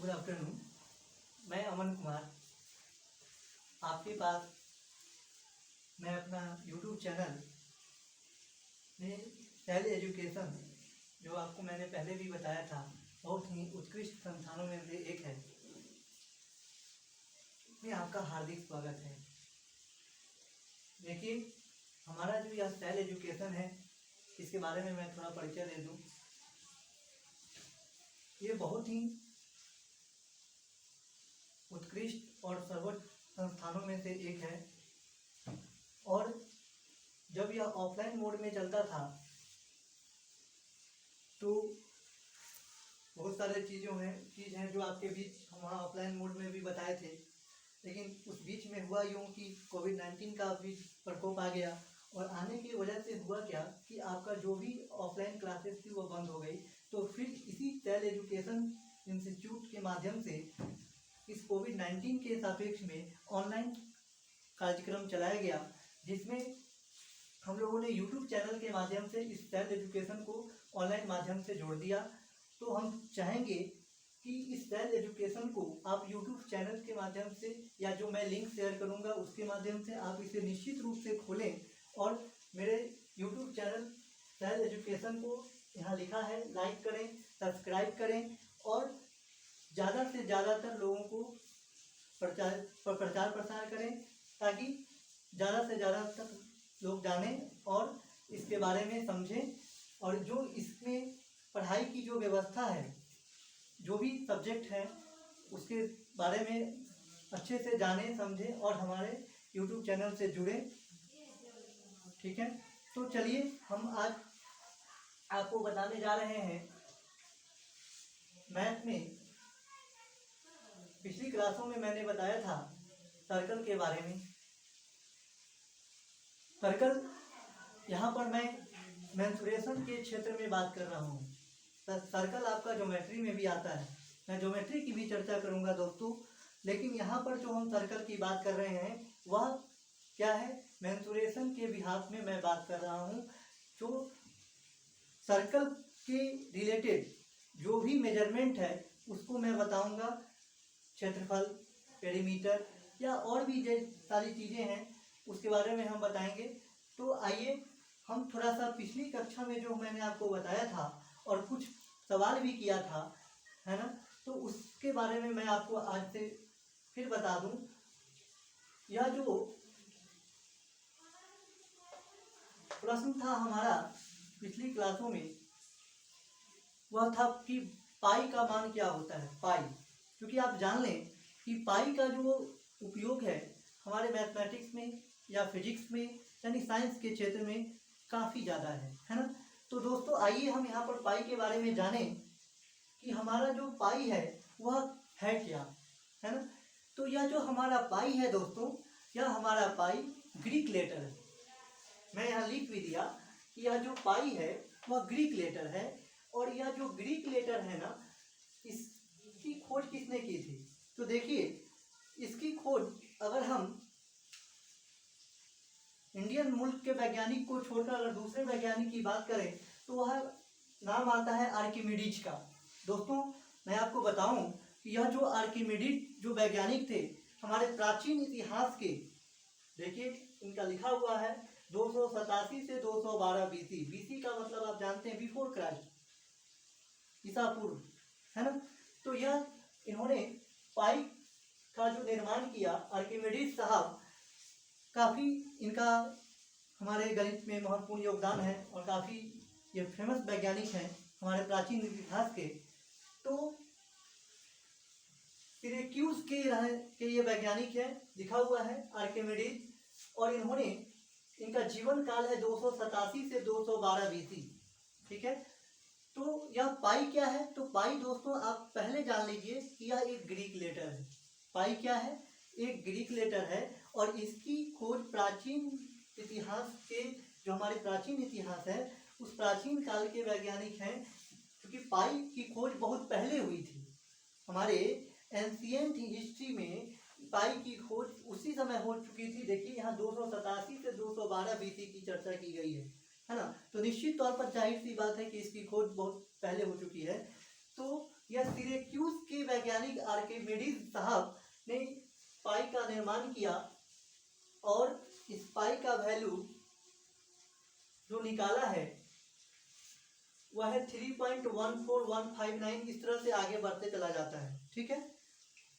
Good afternoon. मैं अमन कुमार आपके पास मैं अपना यूट्यूब चैनल में सेल एजुकेशन, जो आपको मैंने पहले भी बताया था, बहुत ही उत्कृष्ट संस्थानों में से एक है, में आपका हार्दिक स्वागत है। देखिए, हमारा जो यह सेल एजुकेशन है, इसके बारे में मैं थोड़ा परिचय दे दूं। ये बहुत ही उत्कृष्ट और सर्वोच्च संस्थानों में से एक है। और जब यह ऑफलाइन मोड में चलता था तो बहुत सारे चीज़ हैं जो आपके बीच हम वहाँ ऑफलाइन मोड में भी बताए थे, लेकिन उस बीच में हुआ यूँ कि कोविड-19 का भी प्रकोप आ गया, और आने की वजह से हुआ क्या कि आपका जो भी ऑफलाइन क्लासेस थी वो बंद हो गई। तो फिर इसी सेल एजुकेशन इंस्टीट्यूट के माध्यम से इस कोविड-19 के सापेक्ष में ऑनलाइन कार्यक्रम चलाया गया, जिसमें हम लोगों ने यूट्यूब चैनल के माध्यम से इस सेल एजुकेशन को ऑनलाइन माध्यम से जोड़ दिया। तो हम चाहेंगे कि इस सेल एजुकेशन को आप यूट्यूब चैनल के माध्यम से, या जो मैं लिंक शेयर करूंगा उसके माध्यम से, आप इसे निश्चित रूप से खोलें और मेरे यूट्यूब चैनल सेल एजुकेशन को यहाँ लिखा है लाइक करें, सब्सक्राइब करें और ज़्यादा से ज़्यादातर लोगों को प्रचार प्रसार करें, ताकि ज़्यादा से ज़्यादा तक लोग जानें और इसके बारे में समझें, और जो इसमें पढ़ाई की जो व्यवस्था है, जो भी सब्जेक्ट है, उसके बारे में अच्छे से जानें, समझें और हमारे यूट्यूब चैनल से जुड़ें। ठीक है, तो चलिए हम आज आपको बताने जा रहे हैं मैथ में। पिछली क्लासों में मैंने बताया था सर्कल के बारे में। सर्कल, यहाँ पर मैं मेंसुरेशन के क्षेत्र में बात कर रहा हूँ। सर्कल आपका ज्योमेट्री में भी आता है, मैं ज्योमेट्री की भी चर्चा करूँगा दोस्तों, लेकिन यहाँ पर जो हम सर्कल की बात कर रहे हैं वह क्या है, मेंसुरेशन के बिहाफ में मैं बात कर रहा हूँ। जो सर्कल के रिलेटेड जो भी मेजरमेंट है उसको मैं बताऊँगा, क्षेत्रफल, पेरीमीटर या और भी जो सारी चीज़ें हैं उसके बारे में हम बताएंगे। तो आइए हम थोड़ा सा पिछली कक्षा में जो मैंने आपको बताया था और कुछ सवाल भी किया था, है ना, तो उसके बारे में मैं आपको आज से फिर बता दूं। यह जो प्रश्न था हमारा पिछली क्लासों में, वह था कि पाई का मान क्या होता है। पाई, क्योंकि आप जान लें कि पाई का जो उपयोग है हमारे मैथमेटिक्स में या फिजिक्स में यानी साइंस के क्षेत्र में काफ़ी ज़्यादा है ना। तो दोस्तों आइए हम यहाँ पर पाई के बारे में जानें कि हमारा जो पाई है वह है क्या, है ना। तो यह जो हमारा पाई है दोस्तों, यह हमारा पाई ग्रीक लेटर है। मैं यहाँ लिख भी दिया कि यह जो पाई है वह ग्रीक लेटर है, और यह जो ग्रीक लेटर है ना, इसकी खोज किसने की थी। तो देखिए, इसकी खोज अगर हम इंडियन मुल्क के वैज्ञानिक को छोड़कर अगर दूसरे वैज्ञानिक की बात करें तो वह नाम आता है आर्किमिडीज का। दोस्तों मैं आपको बताऊं कि यह जो आर्किमिडीज जो वैज्ञानिक थे हमारे प्राचीन इतिहास के, देखिए इनका लिखा हुआ है 287 से 212 बीसी। बीसी का मतलब आप जानते हैं बिफोर क्राइस्ट, ईसा पूर्व, है ना। तो यह इन्होंने पाई का जो निर्माण किया, आर्किमिडीज साहब, काफ़ी इनका हमारे गणित में महत्वपूर्ण योगदान है और काफ़ी ये फेमस वैज्ञानिक हैं हमारे प्राचीन इतिहास के। तो सिरेक्यूज के ये वैज्ञानिक हैं, लिखा हुआ है आर्किमिडीज, और इन्होंने, इनका जीवन काल है 287 से 212 बीसी। ठीक है, तो यह पाई क्या है। तो पाई दोस्तों आप पहले जान लीजिए कि यह एक ग्रीक लेटर है। पाई क्या है, एक ग्रीक लेटर है, और इसकी खोज प्राचीन इतिहास के, जो हमारे प्राचीन इतिहास है उस प्राचीन काल के वैज्ञानिक हैं, क्योंकि पाई की खोज बहुत पहले हुई थी। हमारे एंशिएंट हिस्ट्री में पाई की खोज उसी समय हो चुकी थी। देखिए यहाँ 287 से 212 बीसी की चर्चा की गई है ना। तो निश्चित तौर पर जाहिर सी बात है कि इसकी खोज बहुत पहले हो चुकी है। तो यह सिरेक्यूज के वैज्ञानिक आर्किमिडीज साहब ने पाई का निर्माण किया और इस पाई का वैल्यू जो निकाला है वह है 3.14159। इस तरह से आगे बढ़ते चला जाता है, ठीक है।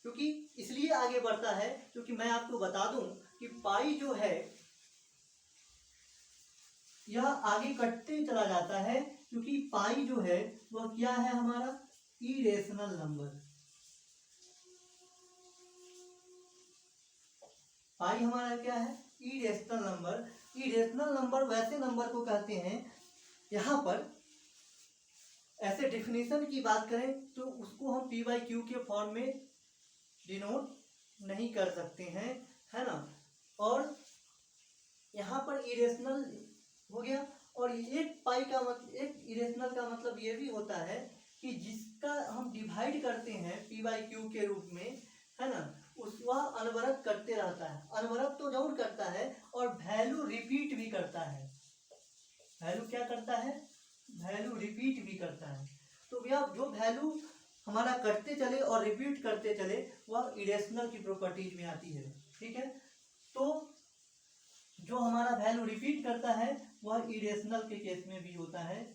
क्योंकि इसलिए आगे बढ़ता है क्योंकि मैं आपको बता दूं कि पाई जो है यह आगे कटते चला जाता है, क्योंकि पाई जो है वह क्या है हमारा इरेशनल नंबर। पाई हमारा क्या है इरेशनल नंबर। इरेशनल नंबर वैसे नंबर को कहते हैं, यहाँ पर ऐसे डेफिनेशन की बात करें तो उसको हम पी बाई क्यू के फॉर्म में डिनोट नहीं कर सकते हैं, है ना। और यहाँ पर इरेशनल हो गया। और एक पाई का मतलब एक इरेशनल का मतलब ये भी होता है कि जिसका हम डिवाइड करते हैं पी बाई क्यू के रूप में, है ना, उस वह अनवरत करते रहता है। अनवरत तो जरूर करता है और वैल्यू रिपीट भी करता है। वैल्यू क्या करता है, वैल्यू रिपीट भी करता है। तो यह जो वैल्यू हमारा करते चले और रिपीट करते चले वह इरेशनल की प्रॉपर्टीज में आती है, ठीक है। तो जो हमारा वैल्यू रिपीट करता है वह इरेशनल के केस में भी होता है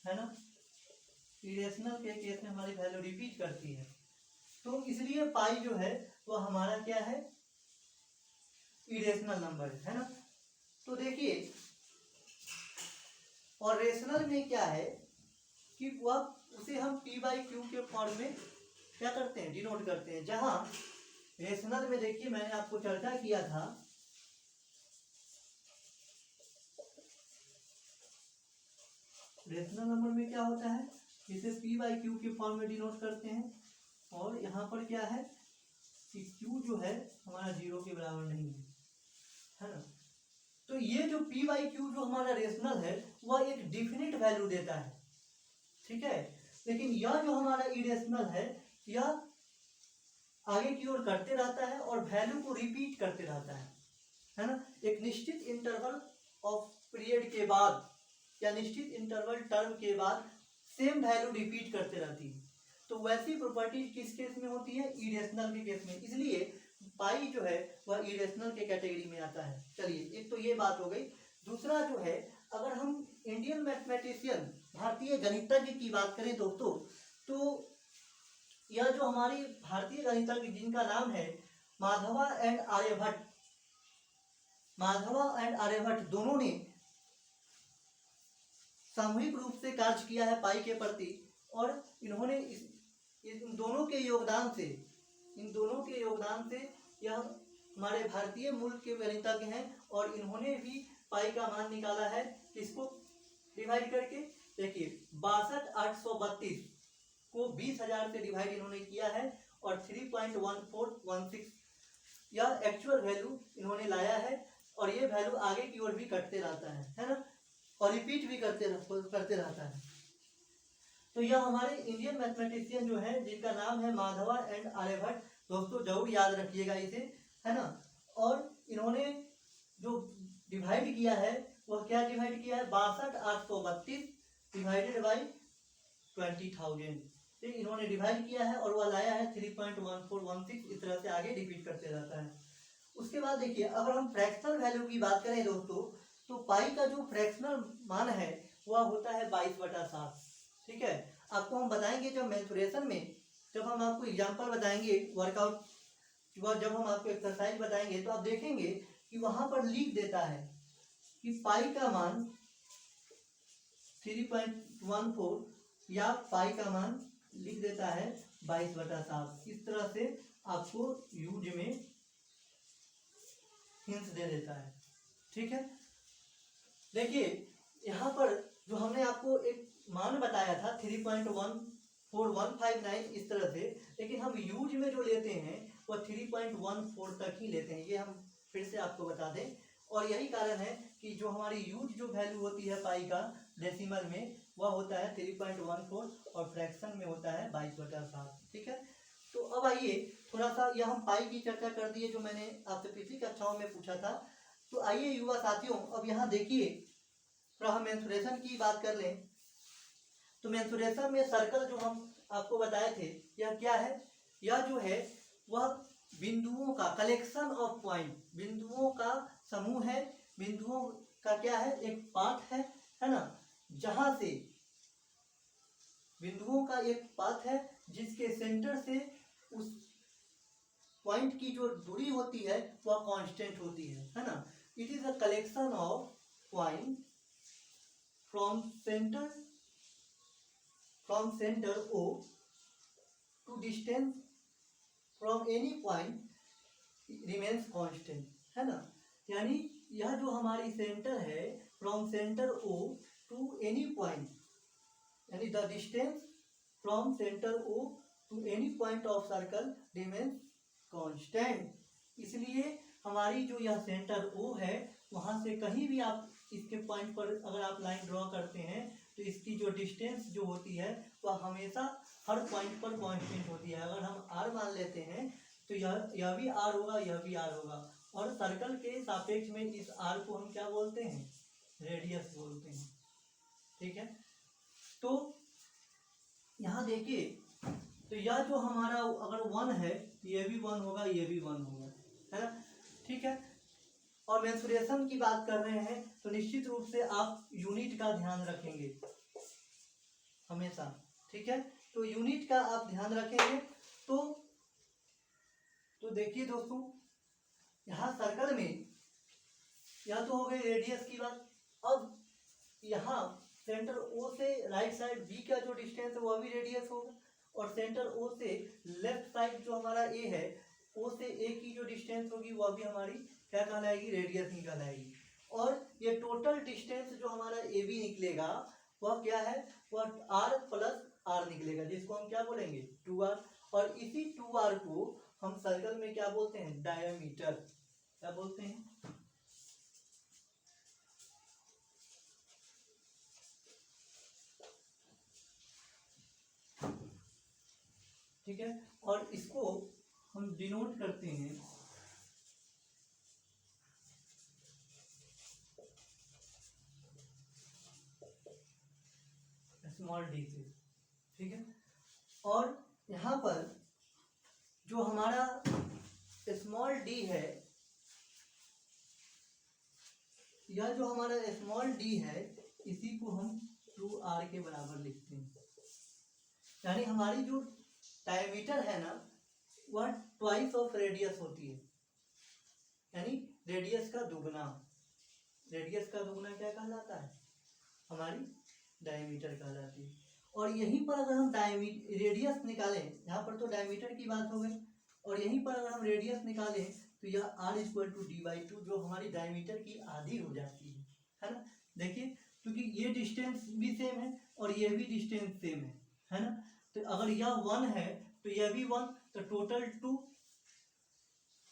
ना। इरेशनल के केस में हमारी वैल्यू रिपीट करती है, तो इसलिए पाई जो है वह हमारा क्या है इरेशनल नंबर है ना। तो देखिए और रेशनल में क्या है कि वह उसे हम पी बाई क्यू के फॉर्म में क्या करते हैं डिनोट करते हैं। जहां रेशनल में देखिए मैंने आपको चर्चा किया था रेशनल नंबर में क्या होता है, इसे पी बाई क्यू के फॉर्म में डिनोट करते हैं। और यहाँ पर क्या है कि क्यू जो है हमारा 0 के बराबर नहीं है ना। तो ये जो पी बाई क्यू जो हमारा रेशनल है वह एक डिफिनिट वैल्यू देता है, ठीक है। लेकिन यह जो हमारा इरेशनल है यह आगे की ओर करते रहता है और वैल्यू को रिपीट करते रहता है ना। एक निश्चित इंटरवल ऑफ पीरियड के बाद या निश्चित इंटरवल टर्म के बाद सेम वैल्यू रिपीट करते रहती है। तो वैसी प्रॉपर्टीज किस केस में होती है इरेशनल के केस में। इसलिए पाई जो है वह इरेशनल के कैटेगरी में आता है। चलिए एक तो ये बात हो गई। दूसरा जो है अगर हम इंडियन मैथमेटिशियन भारतीय गणितज्ञ की बात करें दोस्तों, तो यह जो हमारी भारतीय गणितज्ञ जिनका नाम है माधवा एंड आर्यभट्ट, माधवा एंड आर्यभट्ट दोनों ने सामूहिक रूप से कार्य किया है पाई के प्रति। और इन्होंने इन दोनों के योगदान से यह हमारे भारतीय मूल के गणितज्ञ हैं और इन्होंने भी पाई का मान निकाला है। इसको डिवाइड करके देखिए 62,832 को 20,000 से डिवाइड इन्होंने किया है और 3.1416 यह एक्चुअल वैल्यू इन्होंने लाया है। और ये वैल्यू आगे की ओर भी कटते रहता है ना, और रिपीट भी करते रहता है। तो यह हमारे इंडियन मैथमेटिशियन जो है जिनका नाम है माधवा एंड आर्यभट्ट, दोस्तों जरूर याद रखिएगा इसे, है ना। और इन्होंने जो डिवाइड किया है वह क्या डिवाइड किया है 62,832 डिवाइडेड बाई 20,000 इन्होंने डिवाइड किया है और वह लाया है 3.1416। इस तरह से आगे रिपीट करते रहता है। उसके बाद देखिए अगर हम फ्रैक्शनल वैल्यू की बात करें दोस्तों, तो पाई का जो फ्रैक्शनल मान है वह होता है 22/7, ठीक है। आपको हम बताएंगे जब मेंसुरेशन में जब हम आपको एग्जांपल बताएंगे वर्कआउट, जब हम आपको एक्सरसाइज बताएंगे तो आप देखेंगे कि वहां पर लिख देता है कि पाई का मान 3.14 या पाई का मान लिख देता है 22/7। इस तरह से आपको यूज में हिंट्स दे देता है, ठीक है। देखिए यहाँ पर जो हमने आपको एक मान बताया था 3.14159 इस तरह से, लेकिन हम यूज में जो लेते हैं वह 3.14 तक ही लेते हैं। ये हम फिर से आपको बता दें। और यही कारण है कि जो हमारी यूज जो वैल्यू होती है पाई का डेसिमल में वह होता है 3.14 और फ्रैक्शन में होता है 22/7, ठीक है। तो अब आइए थोड़ा सा यह हम पाई की चर्चा कर दिए जो मैंने आपसे पिछली कक्षाओं में पूछा था। तो आइए युवा साथियों अब यहाँ देखिए थोड़ा हम मेंसुरेशन की बात कर लें। तो मेंसुरेशन में सर्कल जो हम आपको बताए थे, यह क्या है, यह जो है वह बिंदुओं का कलेक्शन ऑफ पॉइंट, बिंदुओं का समूह है, बिंदुओं का क्या है, एक पाथ है ना, जहां से बिंदुओं का एक पाथ है जिसके सेंटर से उस पॉइंट की जो दूरी होती है वह कांस्टेंट होती है ना। It is a collection of point from centre O to distance from any point remains constant, है ना। यानी यह जो हमारी सेंटर है, from centre O to any point, यानी the distance from centre O to any point of circle remains constant. इसलिए हमारी जो यह सेंटर O है, वहां से कहीं भी आप इसके पॉइंट पर अगर आप लाइन ड्रॉ करते हैं तो इसकी जो डिस्टेंस जो होती है वह हमेशा हर पॉइंट पर कांस्टेंट होती है। अगर हम r मान लेते हैं तो यह भी r होगा, यह भी r होगा, और सर्कल के सापेक्ष में इस r को हम क्या बोलते हैं, रेडियस बोलते हैं। ठीक है, तो यहाँ देखिए, तो यह जो हमारा अगर 1 है ये भी 1 होगा, ये भी 1 होगा, है ना। ठीक है, और मेंसुरेशन की बात कर रहे हैं तो निश्चित रूप से आप यूनिट का ध्यान रखेंगे हमेशा। ठीक है, तो यूनिट का आप ध्यान रखेंगे। तो देखिए दोस्तों, यहाँ सर्कल में यह तो हो गई रेडियस की बात। अब यहाँ सेंटर O से राइट साइड B का जो डिस्टेंस है वह भी रेडियस होगा, और सेंटर O से लेफ्ट साइड जो हमारा A है, O से A की जो डिस्टेंस होगी वह भी हमारी क्या कहलाएगी, रेडियस ही कहलाएगी। और ये टोटल डिस्टेंस जो हमारा AB निकलेगा वह क्या है, वह R प्लस R निकलेगा, जिसको हम क्या बोलेंगे, 2R। और इसी 2R को हम सर्कल में क्या बोलते हैं, डायमीटर। क्या बोलते हैं, ठीक है, और इसको हम डिनोट करते हैं स्मॉल d से। ठीक है, और यहाँ पर जो हमारा स्मॉल d है, यह जो हमारा स्मॉल d है, इसी को हम 2r के बराबर लिखते हैं। यानी हमारी जो डायमीटर है ना वह ट्वाइस ऑफ रेडियस होती है, यानी रेडियस का दुगना। रेडियस का दुगना क्या कहलाता है, हमारी डायमीटर कहलाती है। और यहीं पर अगर हम रेडियस निकालें, यहाँ पर तो डायमीटर की बात हो गई, और यहीं पर अगर हम रेडियस निकालें तो यह r इक्वल टू d/2 जो हमारी डायमीटर की आधी हो जाती है ना। देखिए, क्योंकि ये डिस्टेंस भी सेम है और ये भी डिस्टेंस सेम है ना। तो अगर यह 1 है तो यह भी 1, तो टोटल 2,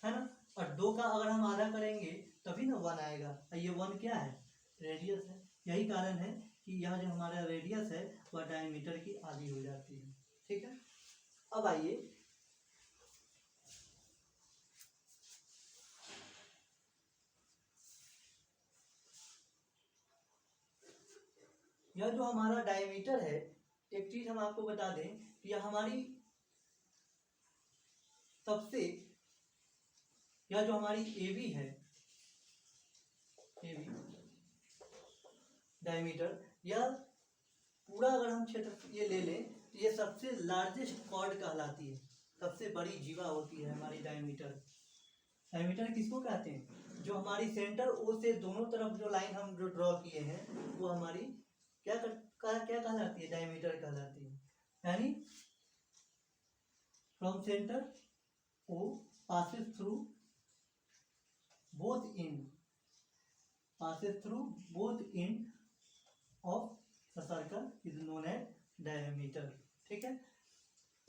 है ना। और 2 का अगर हम आधा करेंगे तभी ना 1 आएगा, और ये 1 क्या है, रेडियस है। यही कारण है कि यह जो हमारा रेडियस है वह डायमीटर की आधी हो जाती है। ठीक है, अब आइए यह जो हमारा डायमीटर है, एक चीज हम आपको बता दें कि यह हमारी सबसे, यह जो हमारी AB है, AB डायमीटर, यह पूरा अगर हम क्षेत्र ये ले लें तो ये सबसे लार्जेस्ट कॉर्ड कहलाती है, सबसे बड़ी जीवा होती है हमारी डायमीटर। डायमीटर किसको कहते हैं, जो हमारी सेंटर O से दोनों तरफ जो लाइन हम जो ड्रॉ किए हैं वो हमारी क्या कहलाती है, डायमीटर कहलाती है। यानी from centre O passes through both end of the circle is known as diameter। ठीक है,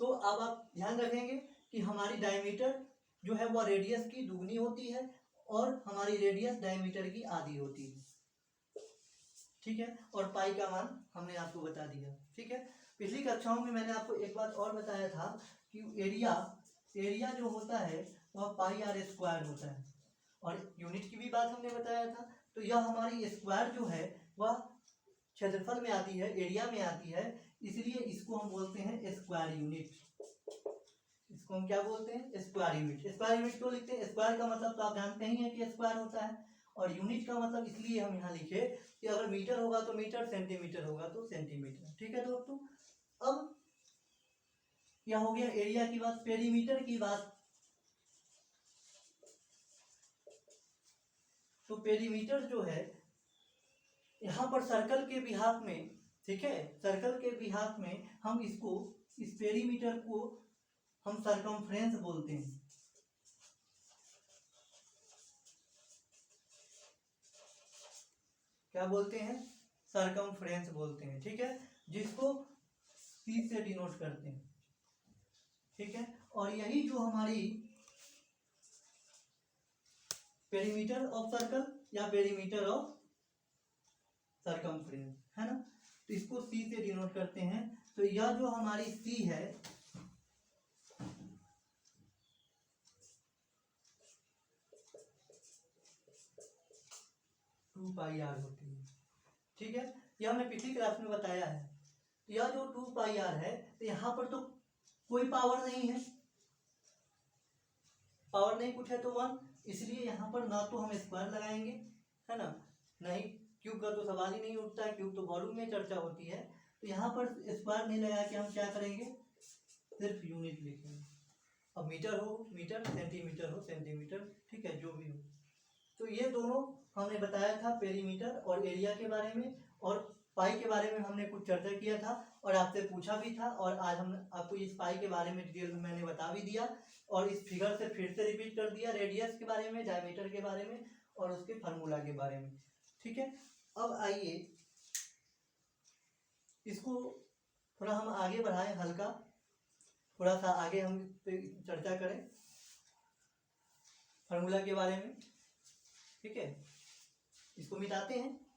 तो अब आप ध्यान रखेंगे कि हमारी डायमीटर जो है वह रेडियस की दुगनी होती है और हमारी रेडियस डायमीटर की आधी होती है। ठीक है, और पाई का मान हमने आपको बता दिया। ठीक है, पिछली कक्षाओं में मैंने आपको एक बात और बताया था कि एरिया जो होता है वह पाई r स्क्वायर होता है, और यूनिट की भी बात हमने बताया था। तो यह हमारी स्क्वायर जो है वह क्षेत्रफल में आती है, एरिया में आती है, इसलिए इसको हम बोलते हैं स्क्वायर यूनिट। इसको हम क्या बोलते हैं? Square unit. स्क्वायर यूनिट क्यों लिखते हैं? स्क्वायर का मतलब तो आप जानते ही हैं कि स्क्वायर होता है, और यूनिट का मतलब इसलिए हम यहाँ लिखे कि अगर मीटर होगा तो मीटर, सेंटीमीटर होगा तो सेंटीमीटर। ठीक है दोस्तों, अब क्या हो गया एरिया की बात। पेरीमीटर की बात, तो पेरीमीटर जो है यहाँ पर सर्कल के बिहाफ में, ठीक है, सर्कल के बिहाफ में हम इसको, इस पेरीमीटर को हम सरकमफ्रेंस बोलते हैं। क्या बोलते हैं? सरकमफ्रेंस बोलते हैं। ठीक है, जिसको सी से डिनोट करते हैं। ठीक है, और यही जो हमारी पेरीमीटर ऑफ सर्कल या पेरीमीटर ऑफ सरकमफ्रेंस है ना, तो इसको सी से डिनोट करते हैं। तो यह जो हमारी सी है, टू पाई आर होती है। ठीक है, यह हमने पिछली क्लास में बताया है। यह जो टू पाई आर है, तो यहाँ पर तो कोई पावर नहीं है, पावर नहीं कुछ है तो वन, इसलिए यहाँ पर ना तो हम स्क्वायर लगाएंगे, है ना, नहीं क्यूब का तो सवाल ही नहीं उठता है, क्यूब तो वॉल्यूम में चर्चा होती है। तो यहाँ पर स्क्वायर नहीं लगा के हम क्या करेंगे? सिर्फ यूनिट लिखेंगे। अब मीटर हो मीटर, सेंटीमीटर हो सेंटीमीटर, ठीक है, जो भी हो। तो ये दोनों हमने बताया था पेरीमीटर और एरिया के बारे में, और पाई के बारे में हमने कुछ चर्चा किया था और आपसे पूछा भी था, और आज हम आपको इस पाई के बारे में डिटेल में मैंने बता भी दिया, और इस फिगर से फिर से रिपीट कर दिया, रेडियस के बारे में, डायमीटर के बारे में और उसके फार्मूला के बारे में। ठीक है, अब आइए इसको थोड़ा हम आगे बढ़ाएं, हल्का थोड़ा सा आगे हम इस पे चर्चा करें फार्मूला के बारे में। ठीक है, इसको मिटाते हैं।